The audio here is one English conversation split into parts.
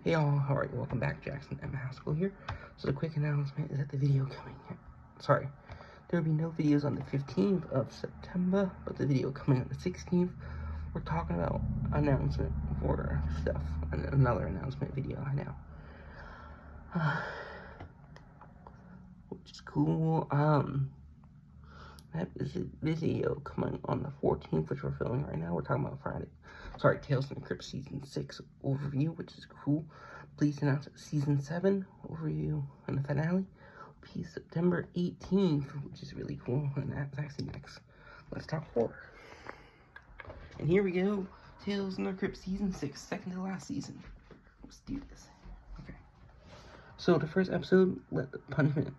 Hey all, how are you? Welcome back, Jackson M. Haskell here. So the quick announcement is that the video there will be no videos on the 15th of September, but the video coming on the 16th, we're talking about announcement for stuff, and another announcement video, I know. Which is cool. That is a video coming on the 14th, which we're filming right now. We're talking about Tales from the Crypt Season 6 overview, which is cool. Please announce Season 7 overview and the finale will be September 18th, which is really cool, and that's actually next. Let's talk horror. And here we go, Tales from the Crypt Season 6, second to last season. Let's do this. Okay. So the first episode, let the punishment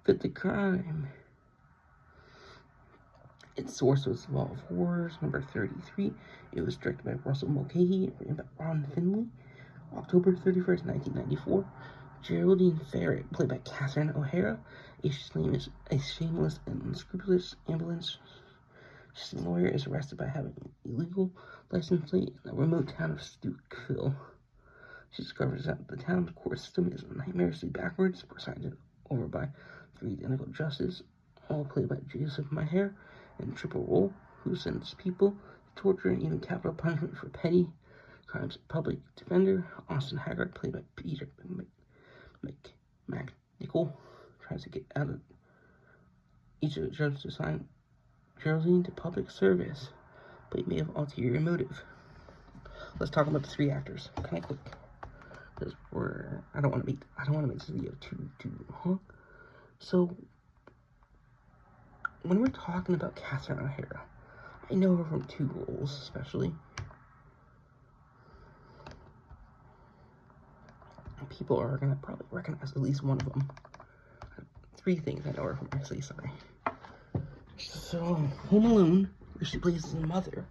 fit the crime. Its source was Law of Horrors, number 33. It was directed by Russell Mulcahy and written by Ron Finley. October 31st, 1994. Geraldine Ferret, played by Catherine O'Hara, a shameless and unscrupulous ambulance lawyer, is arrested by having an illegal license plate in the remote town of Stukeville. She discovers that the town's court system is nightmarishly backwards, presided over by three identical justices, all played by Joseph Maher and Triple Roll, who sends people to torture and even capital punishment for petty crimes. Public defender Austin Haggard, played by Peter McNichol, tries to get out of each of the judges to assign Geraldine to public service, but he may have ulterior motive. Let's talk about the three actors kind of quick, because I don't want to make this video too long. So when we're talking about Catherine O'Hara, I know her from two roles, especially. People are gonna probably recognize at least one of them. Three things I know her from, actually, sorry. So, Home Alone, where she plays his mother,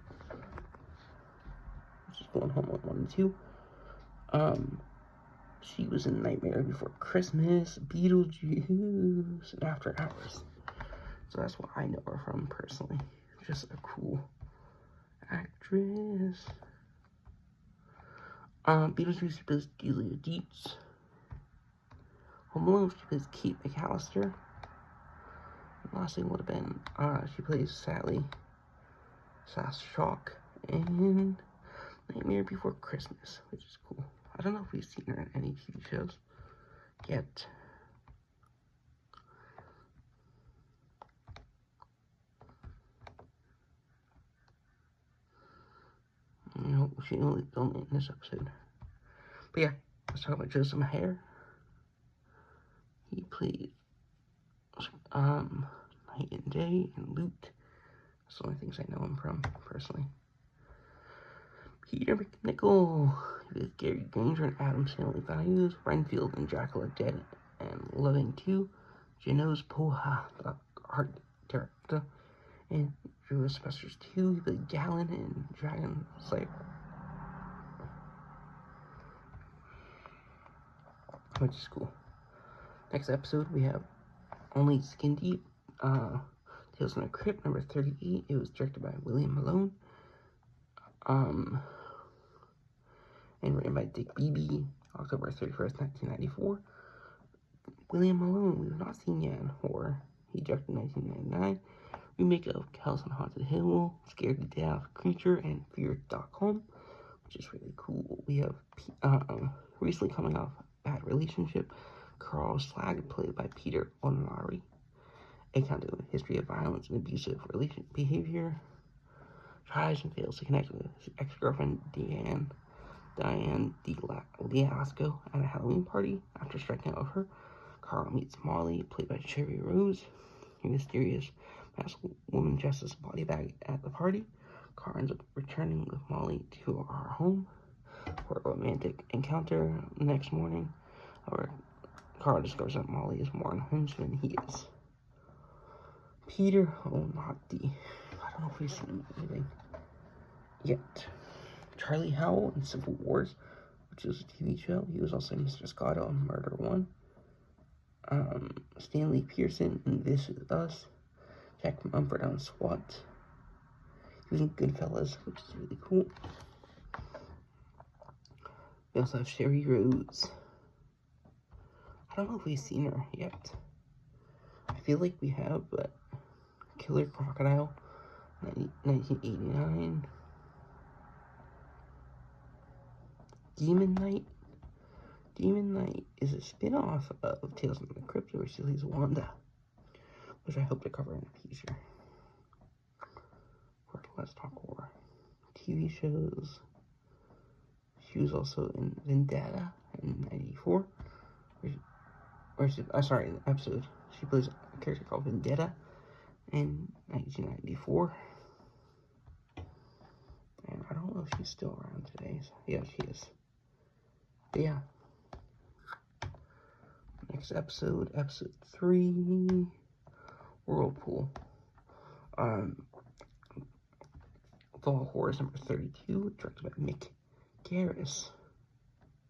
which is Home Alone 1 and 2. She was in Nightmare Before Christmas, Beetlejuice, and After Hours. So that's what I know her from, personally. Just a cool actress. Beetlejuice, she plays Delia Dietz. Home Alone, she plays Kate McAllister. And last thing would have been, she plays Sally Sass Shock in Nightmare Before Christmas, which is cool. I don't know if we've seen her in any TV shows yet. No, she only filmed it in this episode. But yeah, let's talk about Joseph Maher. He played Night and Day and Loot. That's the only things I know him from, personally. Peter McNichol, he was Gary Granger and Adam's Family Values, Renfield and Dracula Dead and Loving 2, Geno's Poha, the art director, and Drew Asbestos 2, he played Gallon in Dragon Slayer. Which is cool. Next episode, we have Only Skin Deep, Tales from the Crypt, number 38. It was directed by William Malone, and written by Dick Beebe, October 31st, 1994. William Malone, we've not seen yet in horror. He directed 1999. Remake of House on Haunted Hill, Scared to Death Creature, and Fear.com, which is really cool. We have recently coming off Bad Relationship, Carl Slag, played by Peter Onari. A kind of history of violence and abusive behavior. Tries and fails to connect with his ex-girlfriend Diane DiLasco at a Halloween party. After striking out with her, Carl meets Molly, played by Cherry Rose, a mysterious masked woman dressed as a body bag at the party. Carl ends up returning with Molly to our home for a romantic encounter. The next morning, Carl discovers that Molly is more unhinged than he is. Peter Onati, I don't know if we've seen anything yet. Charlie Howell in Civil Wars, which is a TV show. He was also Mr. Scotto on Murder 1. Stanley Pearson in This Is Us. Jack Mumford on SWAT. He was in Goodfellas, which is really cool. We also have Sherry Rose. I don't know if we've seen her yet. I feel like we have, but Killer Crocodile, 1989. Demon Knight. Demon Knight is a spin-off of Tales from the Crypt, where she plays Wanda, which I hope to cover in the future. Let's talk horror. TV shows. She was also in Vendetta in 94. Sorry, in the episode. She plays a character called Vendetta in 1994. And I don't know if she's still around today. So yeah, she is. But yeah. Next episode 3, Whirlpool. Fall Horrors number 32, directed by Mick Garris.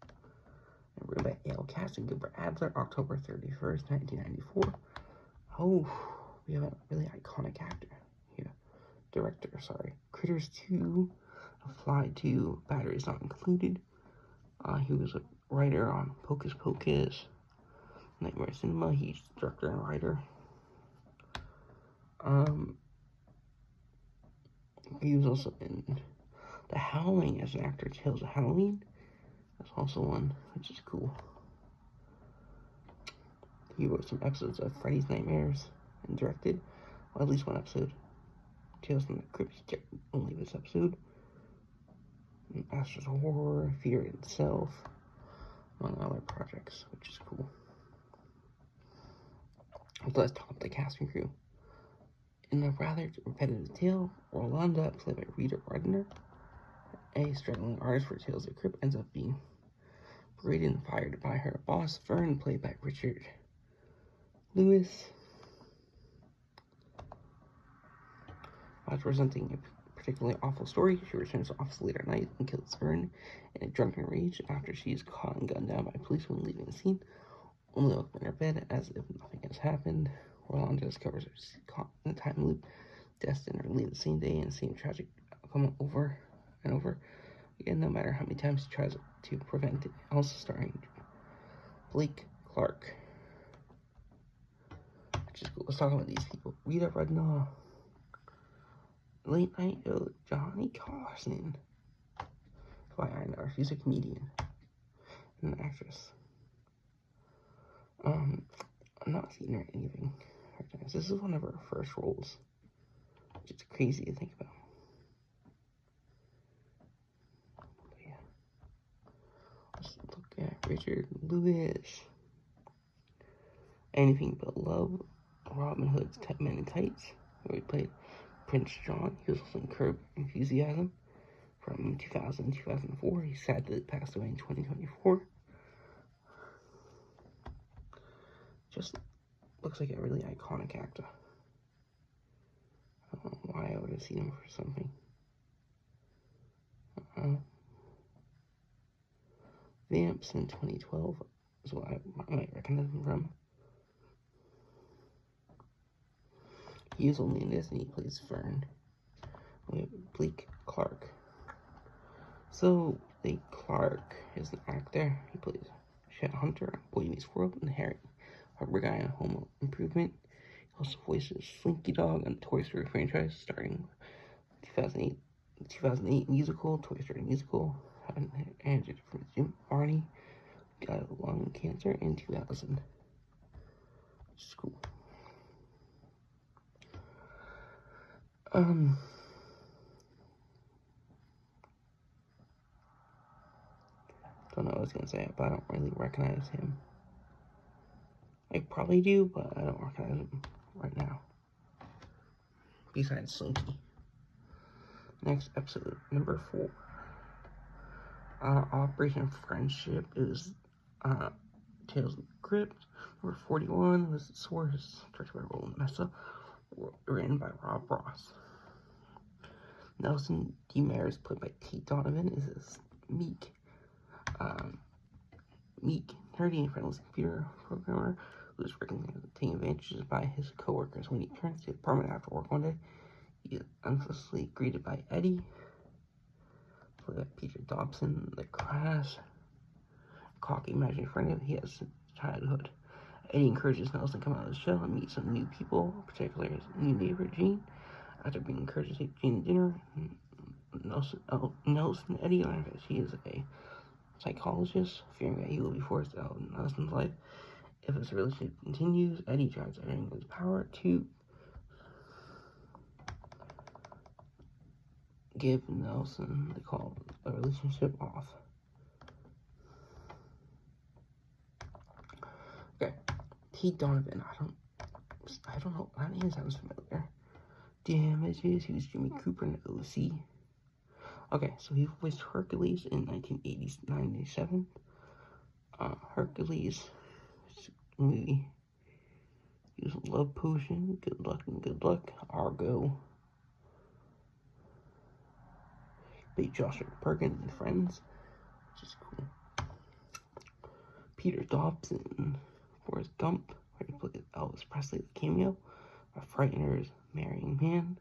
And written by A.L. Cass and Gilbert Adler, October 31st, 1994. Oh, we have a really iconic actor here. Director, sorry. Critters 2, A Fly 2, Batteries Not Included. He was a writer on Hocus Pocus, Nightmare Cinema. He's director and writer. He was also in The Howling as an actor, Tales of Halloween. That's also one, which is cool. He wrote some episodes of Freddy's Nightmares and directed, well, at least one episode. Tales from the Crypt, only this episode. Masters of Horror, Fear Itself, among other projects, which is cool. So let's talk about the cast and crew. In a rather repetitive tale, Rolanda, played by Rita Rudner, a struggling artist for Tales of the Crypt, ends up being berated and fired by her boss, Fern, played by Richard Lewis. After presenting a particularly awful story, she returns to office late at night and kills Fern in a drunken rage after she is caught and gunned down by police when leaving the scene, only to open her bed as if nothing has happened. Rolanda discovers her caught in a time loop, destined to relive the same day and the same tragic outcome over and over again, no matter how many times she tries to prevent it. Also starring Blake Clark, which is cool. Let's talk about these people. Rita Rudner, Late Night Johnny Carson. Why I know her. She's a comedian and an actress. I'm not seeing her anything. This is one of her first roles, which is crazy to think about. But yeah. Let's look at Richard Lewis. Anything But Love, Robin Hood's Men in Tights, where he played Prince John. He was also in Curb Enthusiasm from 2000 to 2004. He sadly passed away in 2024. Just looks like a really iconic actor. I don't know why I would have seen him for something. Vamps in 2012 is what I might recognize him from. He is only in this and he plays Fern. We have Blake Clark. So, Blake Clark is an actor. He plays Chet Hunter on Boy Meets World and Harry, Harbor Guy on Home Improvement. He also voices Slinky Dog on the Toy Story franchise, starting 2008 musical, Toy Story musical, and from Jim Varney, got lung cancer in 2000. Which is cool. Don't know what I was gonna say, but I don't really recognize him. I probably do, but I don't recognize him right now. Besides Slinky. Next episode, number 4. Operation Friendship is Tales of the Crypt. Number 41 was Source, directed by Roland Mesa, written by Rob Ross. Nelson Demers, played by Tate Donovan, is this meek, nerdy and friendless computer programmer who is regularly taking advantages by his coworkers. When he returns to the apartment after work one day, he is unexpectedly greeted by Eddie, played by Peter Dobson, the Crash, cocky, imaginary friend he has since childhood. Eddie encourages Nelson to come out of the shell and meet some new people, particularly his new neighbor, Gene. After being encouraged to take Gene to dinner, Nelson and Eddie learn that she is a psychologist, fearing that he will be forced out in Nelson's life. If this relationship continues, Eddie tries everything in his power to give Nelson the call a relationship off. Okay, T. Donovan. I don't know. That name sounds familiar. Damages. He was Jimmy Cooper in OC. Okay, so he voiced Hercules in 1997. Hercules movie. He was Love Potion, Good Luck and Good Luck, Argo. Played Joshua Perkins and Friends, which is cool. Peter Dobson, Forrest Gump, where he played Elvis Presley, the cameo. A Frightener's Marrying Man.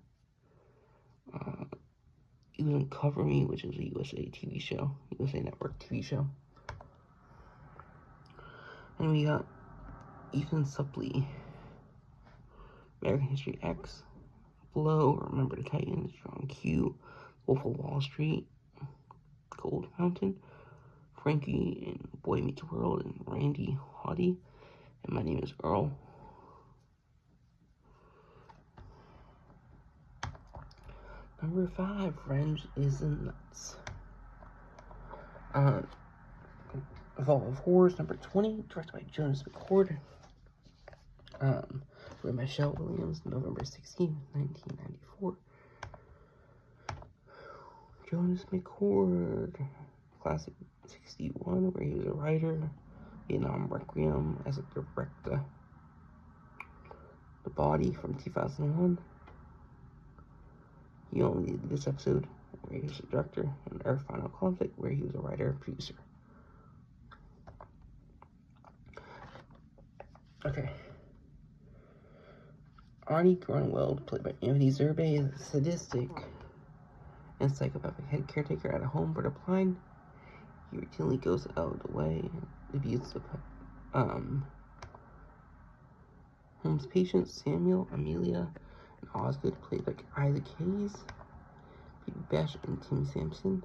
He was in Cover Me, which is a USA TV show, USA Network TV show. And we got Ethan Suplee, American History X, Blow, Remember the Titans, John Q, Wolf of Wall Street, Gold Mountain, Frankie and Boy Meets World, and Randy Haughty. And my name is Earl. Number 5, Revenge is the Nuts. Vault of Horrors, number 20, directed by Jonas McCord. With Michelle Williams, November 16, 1994. Jonas McCord, classic 61, where he was a writer. Vietnam Requiem as a director. The Body from 2001. He only did this episode, where he was a director, and Earth Final Conflict, where he was a writer and producer. Okay. Arnie Grunwald, played by Anthony Zerbe, is a sadistic and psychopathic head caretaker at a home for the blind. He routinely goes out of the way and abuses the home's patients, Samuel, Amelia, and Osgood, played by Isaac Hayes, Pete Besh, and Tim Sampson.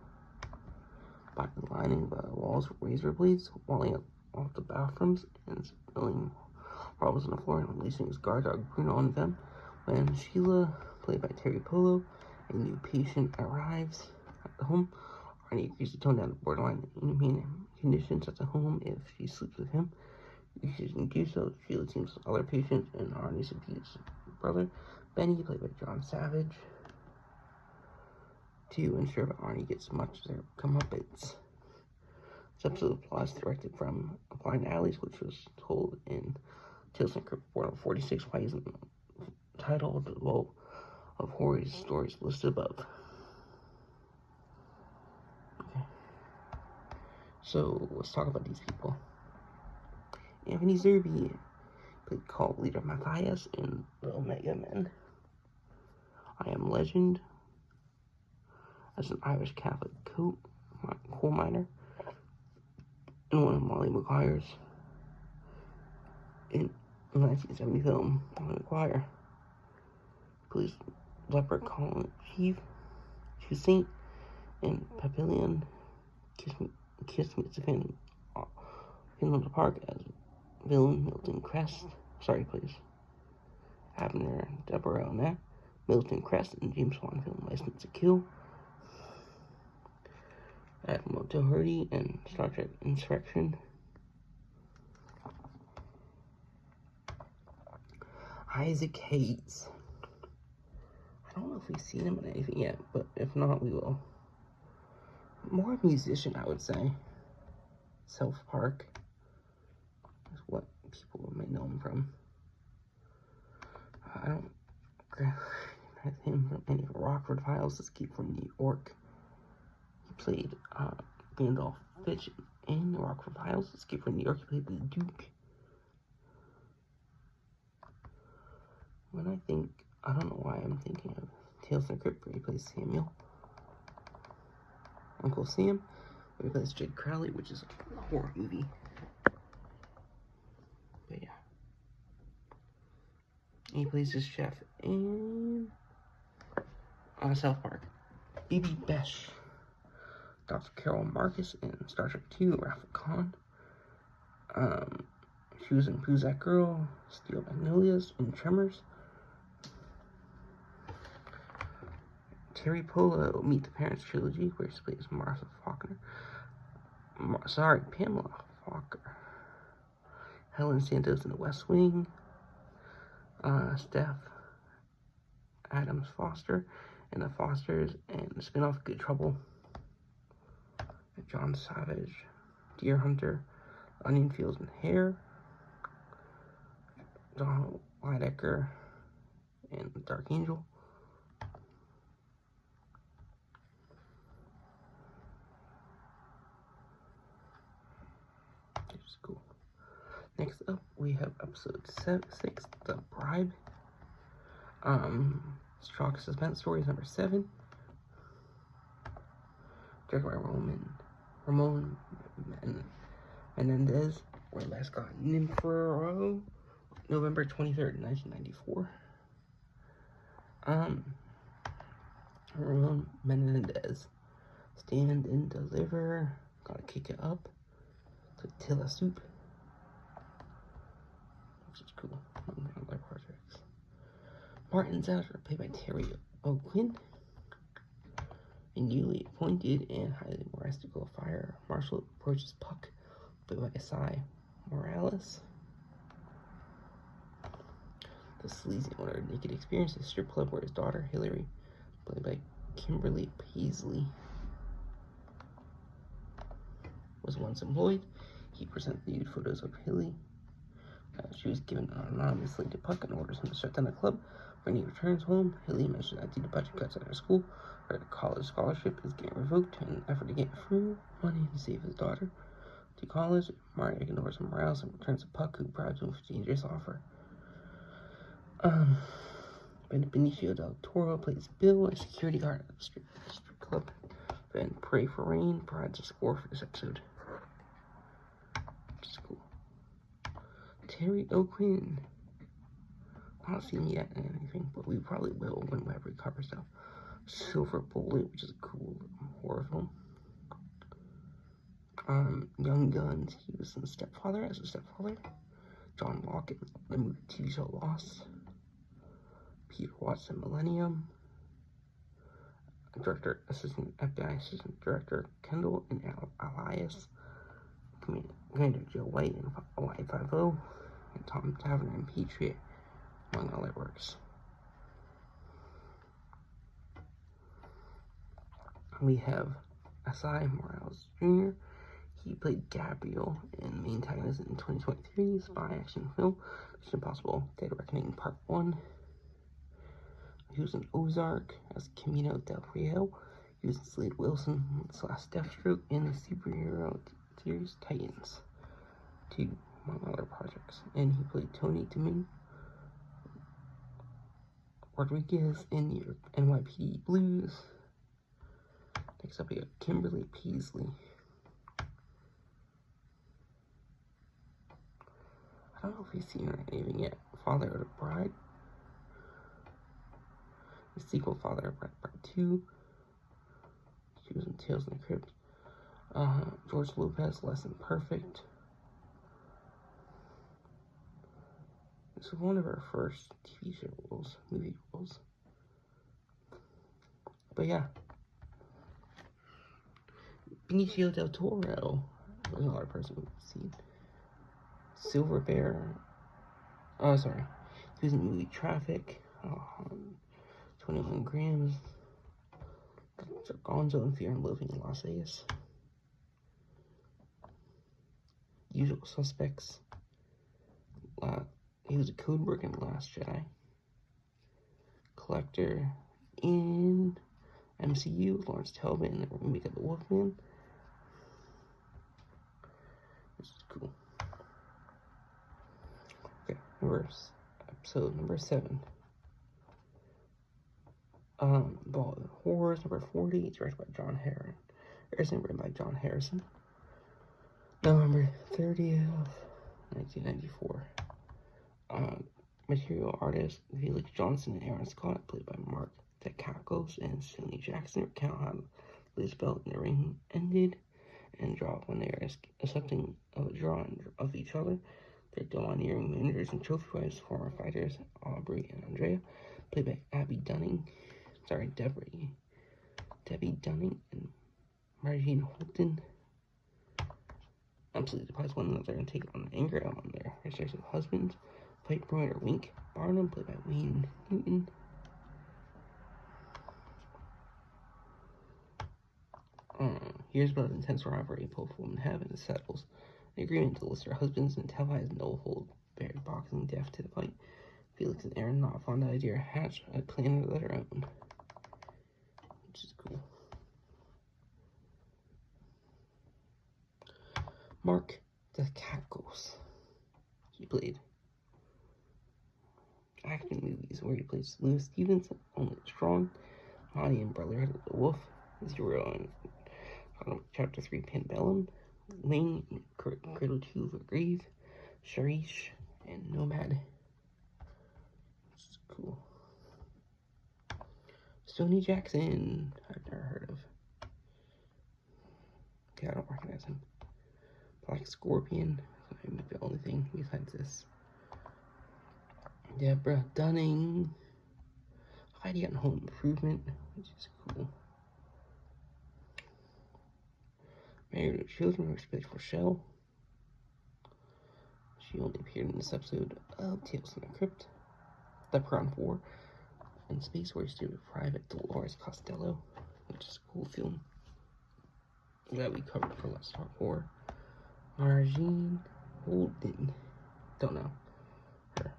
By lining the walls with razor blades, walling up off the bathrooms, and spilling marbles on the floor, and unleashing his guard dog Bruno on them. When Sheila, played by Terry Polo, a new patient arrives at the home, Arnie agrees to tone down the borderline inhumane conditions at the home if she sleeps with him. If she doesn't do so, Sheila teams with other patients and Arnie's abused brother, Benny, played by John Savage, to ensure that Arnie gets much of their comeuppance. This episode of plot is directed from Blind Alleys, which was told in Tales from Crypt 46, why isn't titled Vault of Horrors stories listed above. Okay. So let's talk about these people. Anthony Zerbe played cult leader Matthias in The Omega Men. I Am Legend as an Irish Catholic coal miner in one of Molly McGuire's in the 1970 film Molly McGuire. Plays Leprechaun Chief, Saint, and Papillion. Kiss meets the Phantom the Park as villain Milton Crest. Plays Abner Deborah on that. Milton Crest in James Bond film License to Kill. Admiral Doherty in Star Trek Insurrection. Isaac Hayes. I don't know if we've seen him in anything yet, but if not, we will. More musician, I would say. South Park is what people may know him from. I don't recognize him from any of Rockford Files, Escape from New York. He played Gandalf Fitch in the Rockford Files, Escape from New York. He played the Duke. When I don't know why I'm thinking of Tales from the Crypt, where he plays Samuel. Uncle Sam, We plays Jake Crowley, which is a horror movie. But yeah. And he plays this chef in South Park. Bibi Besh. Dr. Carol Marcus in Star Trek II, Wrath of Khan. She was in Who's That Girl? Steel Magnolias in Tremors. Terry Polo, Meet the Parents trilogy, where she plays Martha Faulkner. Pamela Faulkner. Helen Santos in The West Wing. Steph Adams Foster in The Fosters, and the spin-off Good Trouble. John Savage, Deer Hunter, Onion Fields and Hair. Donald Lidecker and Dark Angel. Which is cool. Next up, we have episode 6, The Bribe. Shock Suspense Stories number 7. Directed by Ramon Menendez, or Last God Nympho, November 23rd, 1994. Ramon Menendez, Stand and Deliver, Gotta Kick It Up, Tortilla Soup, which is cool. My projects. Martin Zeller, played by Terry O'Quinn, a newly appointed and highly mystical fire marshal approaches Puck, played by Asai Morales. The sleazy owner of Naked Experience, a strip club where his daughter, Hillary, played by Kimberly Paisley, was once employed. He presents nude photos of Hilly. She was given anonymously to Puck and orders him to shut down the club. When he returns home, Hilly mentions that due to budget cuts at her school, her college scholarship is getting revoked in an effort to get free money to save his daughter to college. Martin ignores Morales and returns to Puck, who bribes him with a dangerous offer. Benicio del Toro plays Bill, a security guard at the strip club. And Pray for Rain provides a score for this episode, which is cool. Terry O'Quinn. Not seen yet in anything, but we probably will when Webber covers stuff. Silver Bullet, which is a cool horror film. Young Guns, he was in Stepfather as a stepfather. John Locke in the movie TV show Lost. Peter Watson, Millennium. FBI Assistant Director Kendall and Elias. Commander Joe White in Hawaii 5-0. And Tom Taverner and Patriot, among other works. We have Asai Morales Jr. He played Gabriel in the main antagonist in 2023 spy action film Mission Impossible Dead Reckoning Part 1. He was in Ozark as Camino del Rio. He was in Slade Wilson / Deathstroke in the superhero series Titans 2, among other projects. And he played Tony Domingue Rodriguez in the NYPD Blues. Next up, we have Kimberly Paisley. I don't know if we've seen her in anything yet. Father of the Bride. The sequel, Father of Bride Part 2. She was in Tales in the Crypt. George Lopez, Less Than Perfect. This was one of her first TV show roles, movie roles. But yeah. Benicio del Toro was another person we've seen. Silver Bear. Oh, sorry. He was in the movie Traffic. 21 Grams. Dr. Gonzo and Fear and Loathing in Las Vegas. Usual Suspects. He was a Codebreaker in The Last Jedi. Collector in MCU. Lawrence Talbot in the remake of The Wolfman. This is cool. Okay, episode number 7. Ball of Horrors, number 40, directed by John Herron. Harrison, written by John Harrison. November 30th, 1994. Material artists Felix Johnson and Aaron Scott, played by Mark Dacascos and Sidney Jackson, recount how Lisbeth and the ring ended and draw when they are accepting of a drawing of each other. Their domineering managers and trophy wives, former fighters Aubrey and Andrea, played by Debbie Dunning and Margene Holton, absolutely despise one another and take on anger out on their respective husbands. Fight promoter Wink Barnum, played by Wayne Newton. Here's about an intense rivalry both women have, and it settles an agreement to list their husbands and televise no hold barred boxing death to the fight. Felix and Aaron, not fond of the idea, hatch a plan of their own, which is cool. Mark Dacascos. He played action movies where he plays Louis Stevenson, Only Strong, Monty and Brotherhood of the Wolf, Zero and Chapter 3 Pandemonium, Lane, Cradle 2 of a Grave, Sharish, and Nomad. Which is cool. Stoney Jackson, I've never heard of. Okay, I don't recognize him. Black Scorpion, maybe the only thing besides this. Deborah Dunning, Heidi on Home Improvement, which is cool. Married with Children, which plays Rochelle. She only appeared in this episode of Tales from the Crypt. Leprechaun 4 in Space, where she did Private Dolores Costello, which is a cool film that we covered for Let's Talk Horror. Margene Holden, don't know her.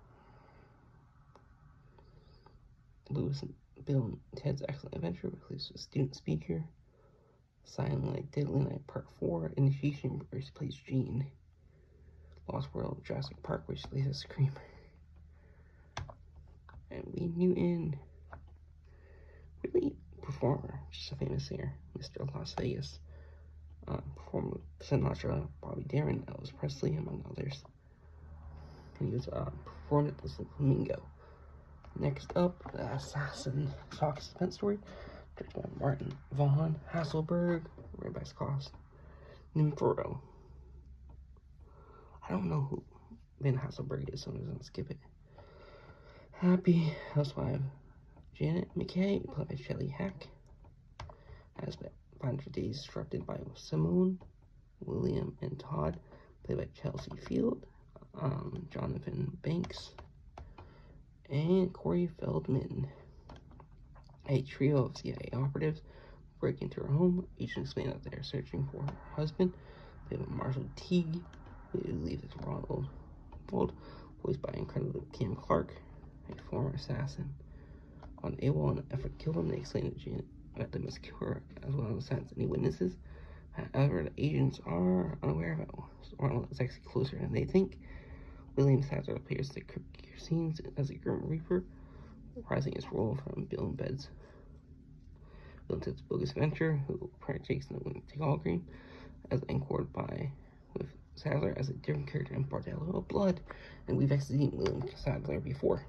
Lewis and Bill and Ted's Excellent Adventure, replaced with Student Speaker. Silent Night, Deadly Night Part 4, Initiation, where she plays Jean. Lost World, Jurassic Park, where she plays a screamer. And Wayne Newton, really performer, just a famous singer, Mr. Las Vegas. Performed with Sinatra, Bobby Darin, Elvis Presley, among others. And he was performed at the Flamingo. Next up, The Assassin, Talk Suspense Story, directed by Martin Von Hasselberg, read by Scott Nimforo. I don't know who Van Hasselberg is, so I'm just gonna skip it. Happy Housewife, Janet McKay, played by Shelley Hack, has 500 Days Disrupted by Simone, William and Todd, played by Chelsea Field, Jonathan Banks, and Corey Feldman. A trio of CIA operatives break into her home. Agents explain that they are searching for her husband, played by Marshall Teague, who believes is Ronald Gold, voiced by incredible Cam Clark, a former assassin. On AWOL, in an effort to kill him, they explain to Janet that they must kill her, as well as silence any witnesses. However, the agents are unaware of it. Ronald is actually closer than they think. William Sadler appears to Crypt scenes as a Grim Reaper, reprising his role from Bill and Bed's bogus venture, who partakes in the Take All Green, as anchored by with Sadler as a different character in Bordello of Blood, and we've actually seen William Sadler before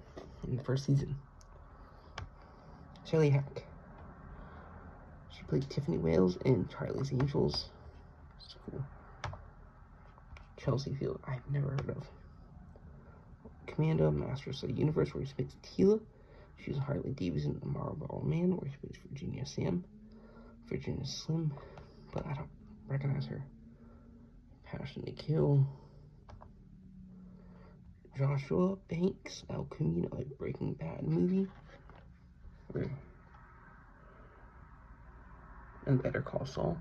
in the first season. Shelley Hack. She played Tiffany Wales in Charlie's Angels. It's cool. Chelsea Field, I've never heard of. Commando, Masters of the Universe, where she plays Tila. She's Harley Davidson in Marlboro Man, where she plays Virginia Sam. Virginia Slim, but I don't recognize her. Passion to Kill. Joshua Banks, El Camino, a Breaking Bad movie. And Better Call Saul.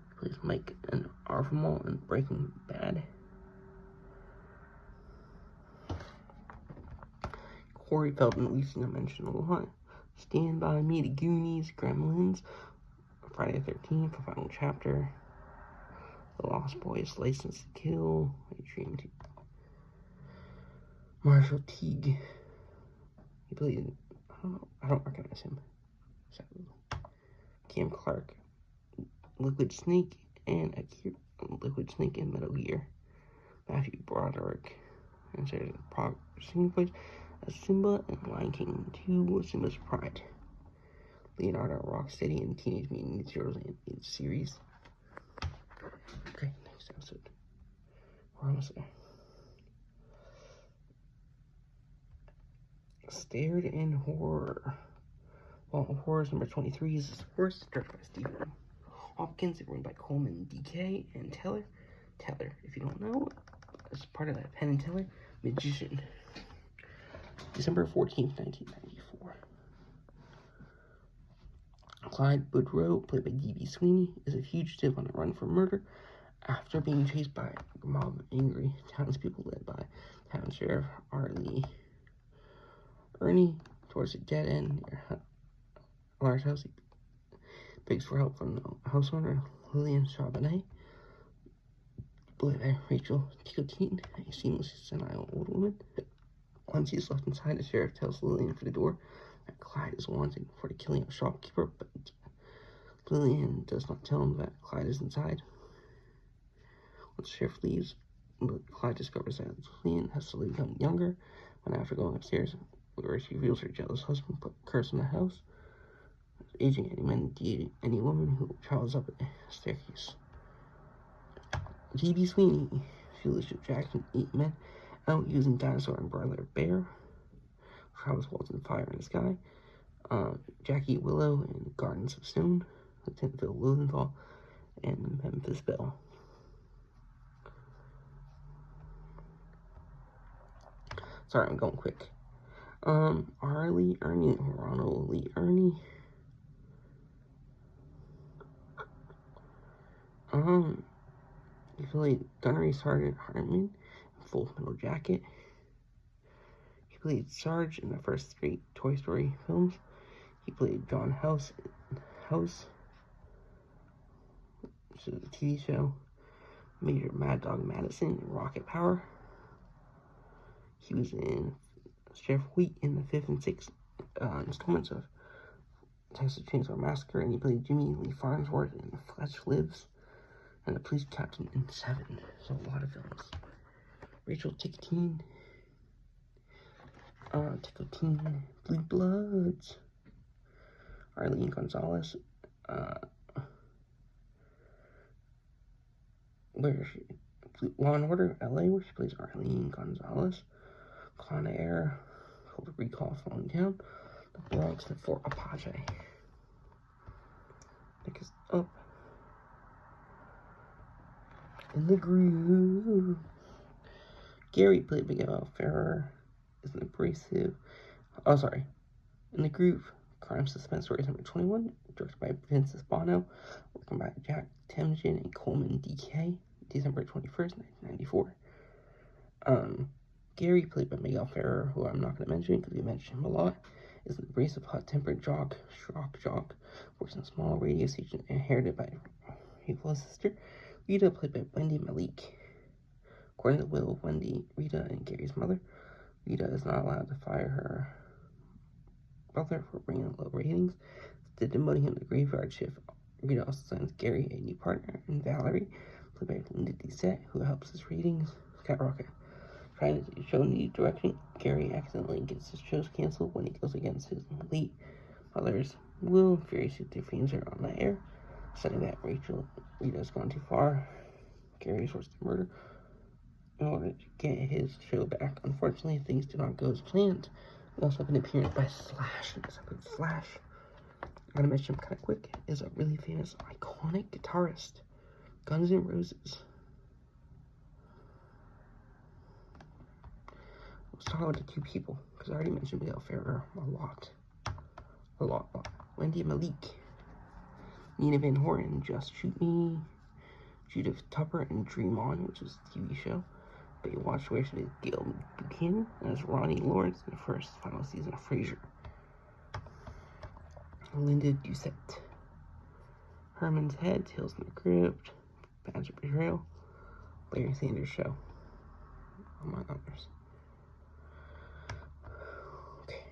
He plays Mike and Arvamol in Breaking Bad. Corey Feldman, we think I mentioned a lot. Stand By Me, The Goonies, Gremlins, Friday the 13th, the final chapter, The Lost Boys, License to Kill, A Dream to Marshall Teague. He played, I don't recognize him. Cam Clark, Liquid Snake, and Liquid Snake in Metal Gear. Matthew Broderick, and there's a singing voice as Simba and Lion King 2, Simba's Pride. Leonardo Rocksteady and Teenage Mutant Ninja Turtles animated series. Okay, next episode. We're almost there. Stared in Horror. Well, Horrors number 23 is The Worst, directed by Stephen Hopkins, written by Coleman, DK, and Teller. Teller, if you don't know, as part of that Penn and Teller, Magician. December 14th, 1994. Clyde Boudreaux, played by D.B. Sweeney, is a fugitive on a run from murder after being chased by a mob of angry townspeople led by Town Sheriff Arlie Ernie towards a dead end near a large house. He begs for help from the house owner, Lillian Charbonnet, played by Rachel Ticotin, a seamless senile old woman. Once he is left inside, the sheriff tells Lillian for the door that Clyde is wanted for the killing of a shopkeeper, but Lillian does not tell him that Clyde is inside. Once the sheriff leaves, Clyde discovers that Lillian has slowly become younger when, after going upstairs, where she reveals her jealous husband put a curse on the house, aging any man, indeed any woman who travels up a staircase. D.B. Sweeney, Fellowship Jack and 8 men out using dinosaur and broiler bear. Travis Walton, Fire in the Sky. Jackie Willow in Gardens of Stone. Lieutenant Phil Lowenthal and Memphis Belle. Sorry, I'm going quick. Arlie Ernie, Ronald Lee Ernie. He played Gunnery Sergeant Hartman in Full Metal Jacket. He played Sarge in the first 3 Toy Story films. He played John House in House, which is a TV show. Major Mad Dog Madison in Rocket Power. He was in Sheriff Wheat in the 5th and 6th installments of Texas Chainsaw Massacre, and he played Jimmy Lee Farnsworth in The Flesh Lives, and the police captain in 7. So a lot of films. Rachel Ticotin, Blue Bloods. Arlene Gonzalez, where she, Law and Order LA, where she plays Arlene Gonzalez. Con Air, Cold Recall, Falling Down. The Bronx, and Fort Apache. Next up, In the Groove. Gary, played by Miguel Ferrer, is an abrasive. In the Groove. Crime Suspense Stories number 21, directed by Princess Bono, written by Jack Temkin and Coleman DK, December 21st, 1994. Gary, played by Miguel Ferrer, who I'm not going to mention because we mentioned him a lot, is an abrasive, hot-tempered shock jock, works in a small radio station inherited by Rita's sister, Rita, played by Wendy Malik. According to Will, Wendy, Rita, and Gary's mother, Rita is not allowed to fire her brother for bringing low ratings, instead demoting him to graveyard shift. Rita also signs Gary a new partner, and Valerie, played by Linda Doucette, who helps his ratings skyrocket. Trying to show new direction, Gary accidentally gets his shows canceled when he goes against his late mother's will. Furious with their feelings are on the air, saying that Rita's gone too far. Gary sorts the murder in order to get his show back. Unfortunately, things do not go as planned. We also have an appearance by Slash in this episode. Slash, I'm gonna mention him kind of quick, is a really famous, iconic guitarist. Guns N' Roses. Let's talk about the 2 people, because I already mentioned Miguel Ferrer a lot. Wendy Malik, Nina Van Horn, Just Shoot Me, Judith Tupper, and Dream On, which is a TV show. Baywatch, where she did Gail Buchanan as Ronnie Lawrence in the first final season of Frasier. Linda Doucette, Herman's Head, Tales from the Crypt, Badger Betrayal, Larry Sanders Show, among others. Okay,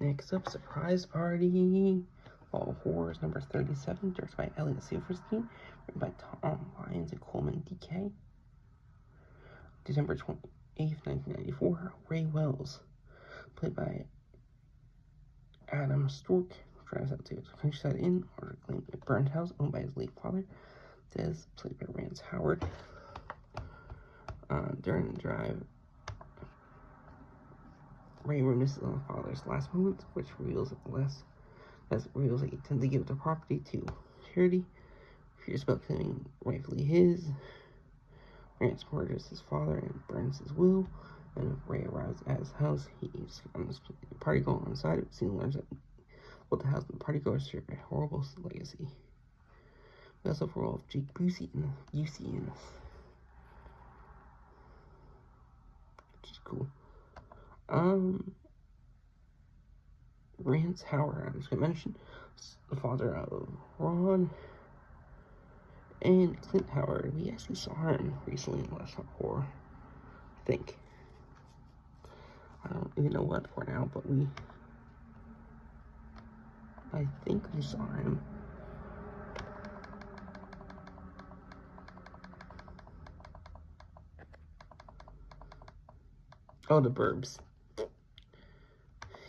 next up, Surprise Party. Fall of Horrors number 37, directed by Elliot Silverstein, written by Tom Lyons and Coleman DK. December 28th, 1994, Ray Wells, played by Adam Stork, drives out to his countryside inn or claims a burned house owned by his late father. Des, played by Rance Howard. During the drive, Ray reminisces on his father's last moments, which reveals that he tends to give the property to charity. Fears about claiming rightfully his. Rance murders his father and burns his will. And when Ray arrives at his house, he's on this party going on inside it. Soon learns that what the house and the party goers share a horrible legacy. We also have the role of Jake Busey in this, which is cool. Rance Howard, I'm just gonna mention, the father of Ron and Clint Howard. We actually saw him recently in Last Talk Horror, I think. I don't even know what for now, but I think we saw him. Oh, The Burbs.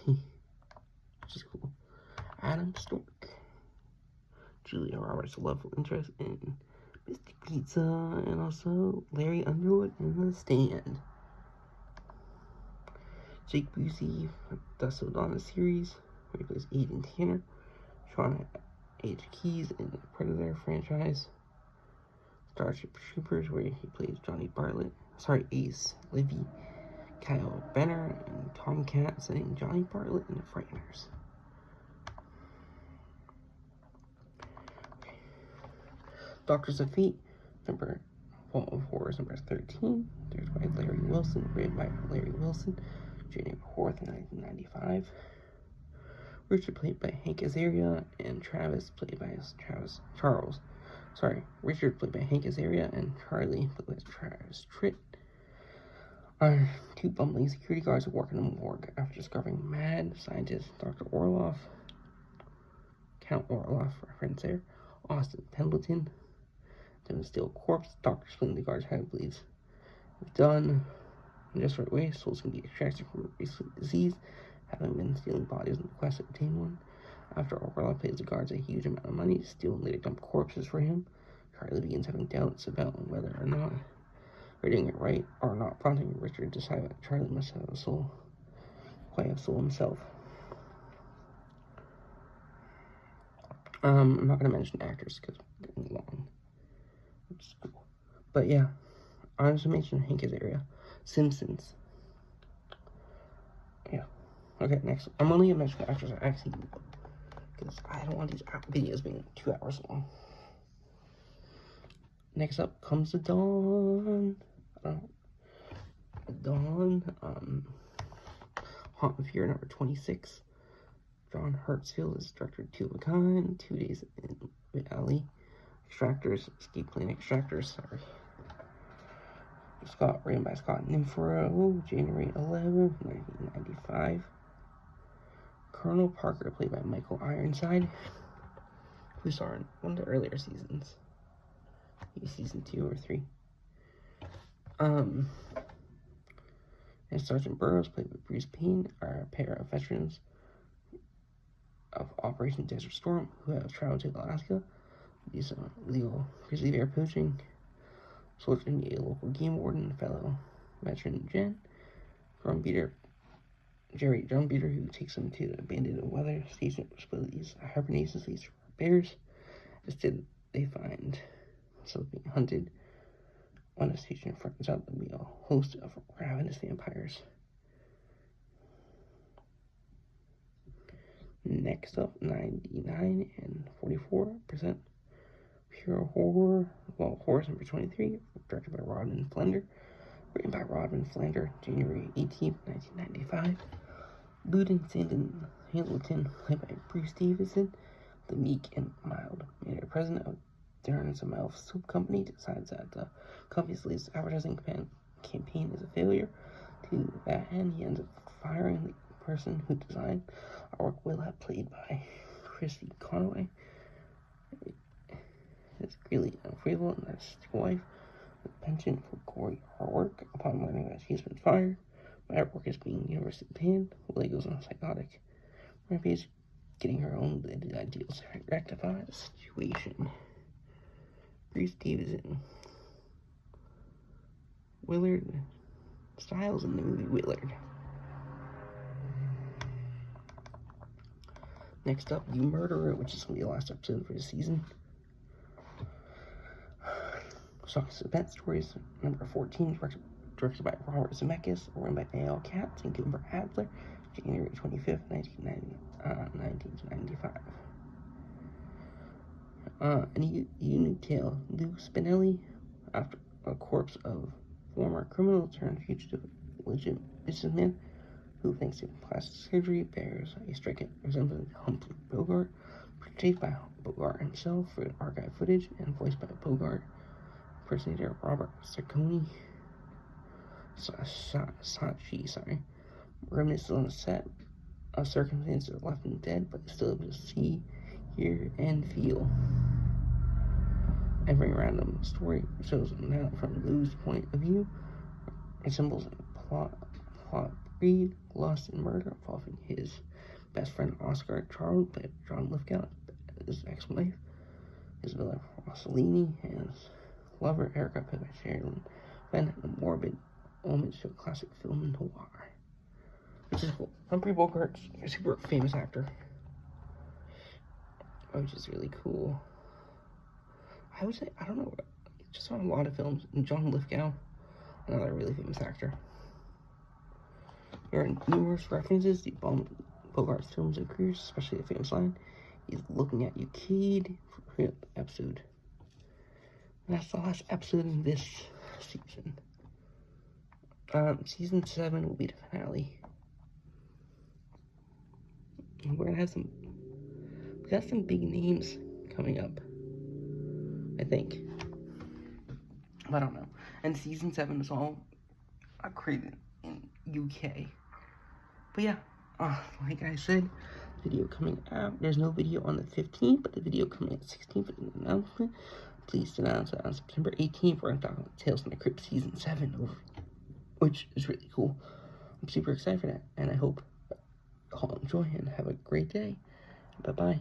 Which is cool. Adam Stork. Julia Roberts' love interest in Mystic Pizza, and also Larry Underwood in The Stand. Jake Busey, Dustin O'Donnell series, where he plays Aiden Tanner. Sean H. Keys in the Predator franchise. Starship Troopers, where he plays Ace Livy. Kyle Benner and Tomcat saying Johnny Bartlett in The Frighteners. Doctors of Fate, Fall of Horrors number 13, directed by Larry Wilson, written by Larry Wilson, January 4th, 1995. Richard played by Hank Azaria, and Travis played by Charles. Richard played by Hank Azaria, and Charlie played by Travis Tritt. Two bumbling security guards are working in the morgue after discovering mad scientist Dr. Orloff, Count Orloff, reference there, Austin Pendleton, then a steel corpse. Doctor explained the guards have believes it's done in just right way. Souls can be extracted from a recent disease, having been stealing bodies in the quest to obtain one. After Orloff pays the guards a huge amount of money to steal and later dump corpses for him, Charlie begins having doubts about whether or not they're doing it right or not, prompting Richard to decide that Charlie must have a soul, himself. I'm not going to mention actors because we're getting long. Which is cool. But yeah, I just mentioned Hank Azaria. Simpsons. Yeah. Okay, next. I'm only going to mention actors I actually, because I don't want these videos being 2 hours long. Next up comes The Dawn. Haunt and Fear number 26. John Hartsfield is director of Two of a Kind, 2 Days in Alley, Escape Plan Extractors, written by Scott Nimforo, January 11th, 1995. Colonel Parker, played by Michael Ironside, who saw in one of the earlier seasons. Maybe season 2 or 3. And Sergeant Burroughs, played by Bruce Payne, are a pair of veterans of Operation Desert Storm who have traveled to Alaska. These illegal grizzly bear poaching. Soldier to meet a local game warden, fellow veteran Jerry Drumbeater, who takes them to the abandoned weather station which these hibernation stations for bears. Instead, they find themselves being hunted when the station finds out to be a host of ravenous vampires. Next up, 99 and 44% Pure Horror, Horrors number 23, directed by Rodman Flender, written by Rodman Flender, January 18th, 1995. Luden Handleton, played by Bruce Davison, the meek and mild-mannered president of Darren's Mouth Soap Company, decides that the company's latest advertising campaign is a failure. To that end, he ends up firing the person who designed artwork Will have played by Christy Conway. His really unfaithful and narcissistic wife with a penchant for gory artwork. Upon learning that she's been fired, my artwork is being universally banned. Willie goes on a psychotic rampage, getting her own limited ideals to rectify the situation. Bruce Davison. Willard Styles in the movie Willard. Next up, You Murderer, which is going to be the last episode for the season. Shock Suspense Stories, number 14, directed by Robert Zemeckis, written by A.L. Katz and Cooper Adler, January 25th, 1995. A unique tale. Lou Spinelli, after a corpse of former criminal turned fugitive legitimate businessman who, thanks to plastic surgery, bears a striking resemblance to Humphrey Bogart, portrayed by Bogart himself for archive footage and voiced by Bogart impersonator Robert Sacconi. Sachi, reminiscent on the set of circumstances that left him dead, but still able to see, hear, and feel. Every random story shows now from Lou's point of view, resembles a plot breed, lust, and murder involving his best friend Oscar Charles, played by John Lithgow, his ex-wife, Isabella Rossellini, and his lover Erica, played by Sherilyn Fenn, and the morbid homage to a classic film noir. Which is cool. Humphrey Bogart's a super famous actor, which is really cool. I would say, I don't know, just saw a lot of films. And John Lithgow, another really famous actor. There are numerous references to Bogart's films and careers, especially the famous line, "He's looking at you, kid," for the episode. And that's the last episode in this season. Season 7 will be the finale. And we got some big names coming up, I think. But I don't know. And season 7 is all created in UK. But yeah, like I said, video coming out. There's no video on the 15th, but the video coming at 16th is an announcement. Please announce it on September 18th. We're going to talk about Tales from the Crypt season 7, which is really cool. I'm super excited for that, and I hope you all enjoy and have a great day. Bye-bye.